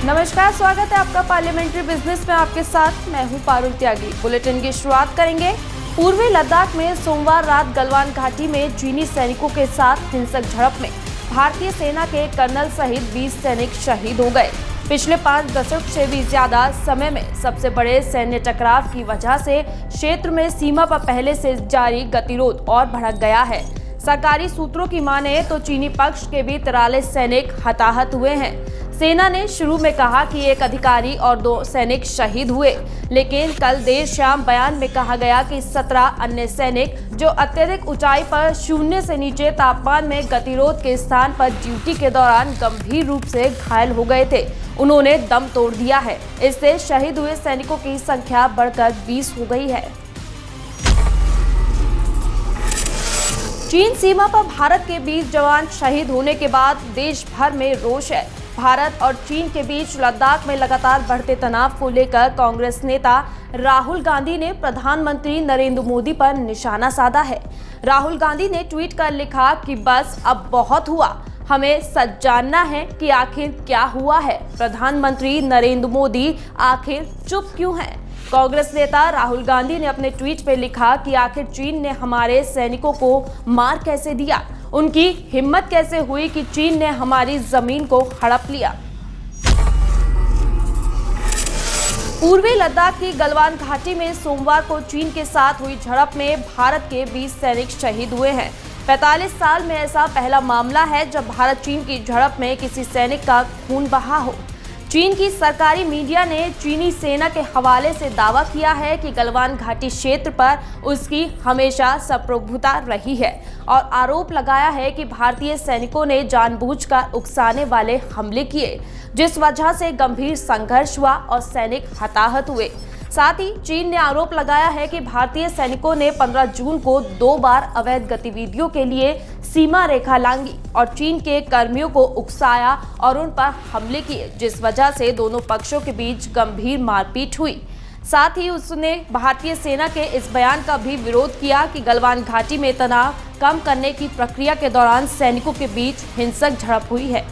नमस्कार, स्वागत है आपका पार्लियामेंट्री बिजनेस में। आपके साथ मैं हूं पारुल त्यागी। बुलेटिन की शुरुआत करेंगे। पूर्वी लद्दाख में सोमवार रात गलवान घाटी में चीनी सैनिकों के साथ हिंसक झड़प में भारतीय सेना के कर्नल सहित 20 सैनिक शहीद हो गए। पिछले 5 दशक से भी ज्यादा समय में सबसे बड़े सैन्य टकराव की वजह से क्षेत्र में सीमा पर पहले से जारी गतिरोध और भड़क गया है। सरकारी सूत्रों की माने तो चीनी पक्ष के भी 43 सैनिक हताहत हुए हैं। सेना ने शुरू में कहा कि एक अधिकारी और 2 सैनिक शहीद हुए, लेकिन कल देर शाम बयान में कहा गया कि 17 अन्य सैनिक जो अत्यधिक ऊंचाई पर शून्य से नीचे तापमान में गतिरोध के स्थान पर ड्यूटी के दौरान गंभीर रूप से घायल हो गए थे, उन्होंने दम तोड़ दिया है। इससे शहीद हुए सैनिकों की संख्या बढ़कर 20 हो गई है। चीन सीमा पर भारत के 20 जवान शहीद होने के बाद देश भर में रोष है। भारत और चीन के बीच लद्दाख में लगातार बढ़ते तनाव को लेकर कांग्रेस नेता राहुल गांधी ने प्रधानमंत्री नरेंद्र मोदी पर निशाना साधा है। राहुल गांधी ने ट्वीट कर लिखा कि बस अब बहुत हुआ, हमें सच जानना है कि आखिर क्या हुआ है। प्रधानमंत्री नरेंद्र मोदी आखिर चुप क्यों हैं? कांग्रेस नेता राहुल गांधी ने अपने ट्वीट में लिखा कि आखिर चीन ने हमारे सैनिकों को मार कैसे दिया, उनकी हिम्मत कैसे हुई कि चीन ने हमारी जमीन को हड़प लिया। पूर्वी लद्दाख की गलवान घाटी में सोमवार को चीन के साथ हुई झड़प में भारत के 20 सैनिक शहीद हुए हैं। 45 साल में ऐसा पहला मामला है जब भारत चीन की झड़प में किसी सैनिक का खून बहा हो। चीन की सरकारी मीडिया ने चीनी सेना के हवाले से दावा किया है कि गलवान घाटी क्षेत्र पर उसकी हमेशा संप्रभुता रही है और आरोप लगाया है कि भारतीय सैनिकों ने जानबूझकर उकसाने वाले हमले किए, जिस वजह से गंभीर संघर्ष हुआ और सैनिक हताहत हुए। साथ ही चीन ने आरोप लगाया है कि भारतीय सैनिकों ने 15 जून को 2 बार अवैध गतिविधियों के लिए सीमा रेखा लांघी और चीन के कर्मियों को उकसाया और उन पर हमले किए, जिस वजह से दोनों पक्षों के बीच गंभीर मारपीट हुई। साथ ही उसने भारतीय सेना के इस बयान का भी विरोध किया कि गलवान घाटी में तनाव कम करने की प्रक्रिया के दौरान सैनिकों के बीच हिंसक झड़प हुई है।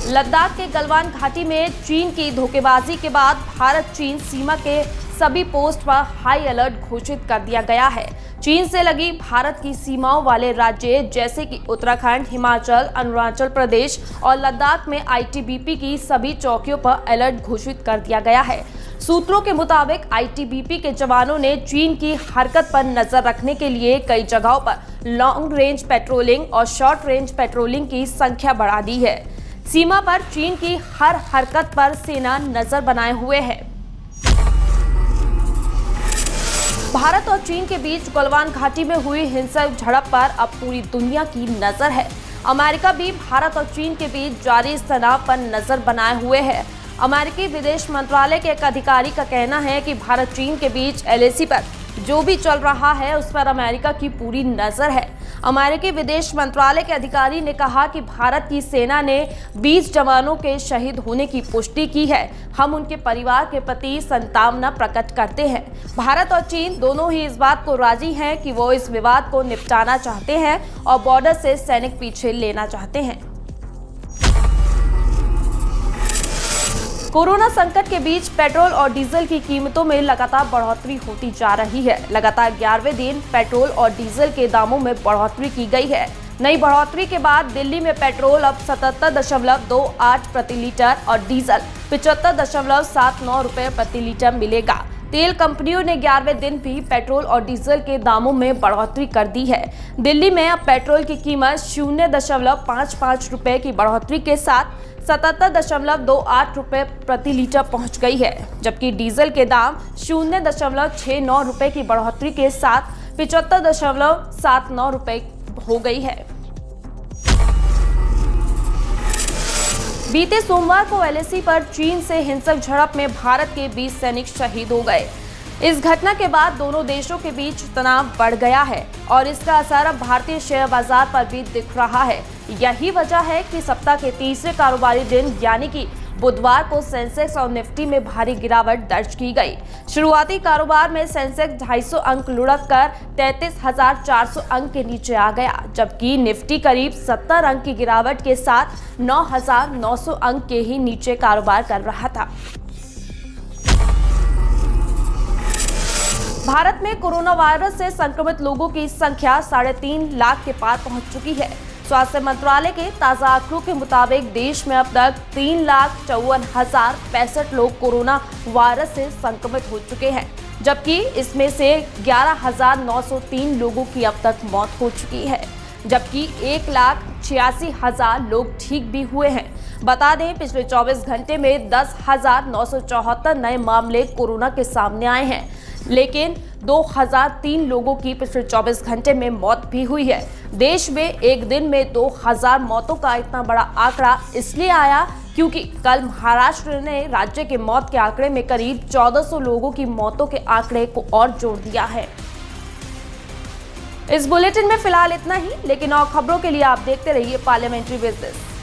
लद्दाख के गलवान घाटी में चीन की धोखेबाजी के बाद भारत चीन सीमा के सभी पोस्ट पर हाई अलर्ट घोषित कर दिया गया है। चीन से लगी भारत की सीमाओं वाले राज्य जैसे कि उत्तराखंड, हिमाचल, अरुणाचल प्रदेश और लद्दाख में आईटीबीपी की सभी चौकियों पर अलर्ट घोषित कर दिया गया है। सूत्रों के मुताबिक आईटीबीपी के जवानों ने चीन की हरकत पर नजर रखने के लिए कई जगहों पर लॉन्ग रेंज पेट्रोलिंग और शॉर्ट रेंज पेट्रोलिंग की संख्या बढ़ा दी है। सीमा पर चीन की हर हरकत पर सेना नजर बनाए हुए है। भारत और चीन के बीच गलवान घाटी में हुई हिंसक झड़प पर अब पूरी दुनिया की नजर है। अमेरिका भी भारत और चीन के बीच जारी इस तनाव पर नजर बनाए हुए है। अमेरिकी विदेश मंत्रालय के एक अधिकारी का कहना है कि भारत चीन के बीच एलएसी पर जो भी चल रहा है उस पर अमेरिका की पूरी नजर है। अमेरिकी विदेश मंत्रालय के अधिकारी ने कहा कि भारत की सेना ने 20 जवानों के शहीद होने की पुष्टि की है। हम उनके परिवार के प्रति संतावना प्रकट करते हैं। भारत और चीन दोनों ही इस बात को राजी हैं कि वो इस विवाद को निपटाना चाहते हैं और बॉर्डर से सैनिक पीछे लेना चाहते हैं। कोरोना संकट के बीच पेट्रोल और डीजल की कीमतों में लगातार बढ़ोतरी होती जा रही है। लगातार 11वें दिन पेट्रोल और डीजल के दामों में बढ़ोतरी की गई है। नई बढ़ोतरी के बाद दिल्ली में पेट्रोल अब 77.28 प्रति लीटर और डीजल 75.79 रुपए प्रति लीटर मिलेगा। तेल कंपनियों ने 11वें दिन भी पेट्रोल और डीजल के दामों में बढ़ोतरी कर दी है। दिल्ली में अब पेट्रोल की कीमत 0.55 रुपए की बढ़ोतरी के साथ 77.28 रुपए प्रति लीटर पहुंच गई है, जबकि डीजल के दाम 0.69 रुपए की बढ़ोतरी के साथ 75.79 रुपए हो गई है। बीते सोमवार को एलएसी पर चीन से हिंसक झड़प में भारत के 20 सैनिक शहीद हो गए। इस घटना के बाद दोनों देशों के बीच तनाव बढ़ गया है और इसका असर अब भारतीय शेयर बाजार पर भी दिख रहा है। यही वजह है कि सप्ताह के तीसरे कारोबारी दिन यानी कि बुधवार को सेंसेक्स और निफ्टी में भारी गिरावट दर्ज की गई। शुरुआती कारोबार में सेंसेक्स 250 अंक लुढ़क कर 33,400 अंक के नीचे आ गया, जबकि निफ्टी करीब 70 अंक की गिरावट के साथ 9,900 अंक के ही नीचे कारोबार कर रहा था। भारत में कोरोना वायरस से संक्रमित लोगों की संख्या 3.5 लाख के पार पहुंच चुकी है। स्वास्थ्य मंत्रालय के ताजा आंकड़ों के मुताबिक देश में अब तक 3,54,065 लोग कोरोना वायरस से संक्रमित हो चुके हैं, जबकि इसमें से 11,903 लोगों की अब तक मौत हो चुकी है, जबकि 1,86,000 लोग ठीक भी हुए हैं। बता दें, पिछले 24 घंटे में 10,974 नए मामले कोरोना के सामने आए हैं, लेकिन 2,003 लोगों की पिछले 24 घंटे में मौत भी हुई है। देश में एक दिन में 2,000 मौतों का इतना बड़ा आंकड़ा इसलिए आया क्योंकि कल महाराष्ट्र ने राज्य के मौत के आंकड़े में करीब 1,400 लोगों की मौतों के आंकड़े को और जोड़ दिया है। इस बुलेटिन में फिलहाल इतना ही, लेकिन और खबरों के लिए आप देखते रहिए पार्लियामेंट्री बिजनेस।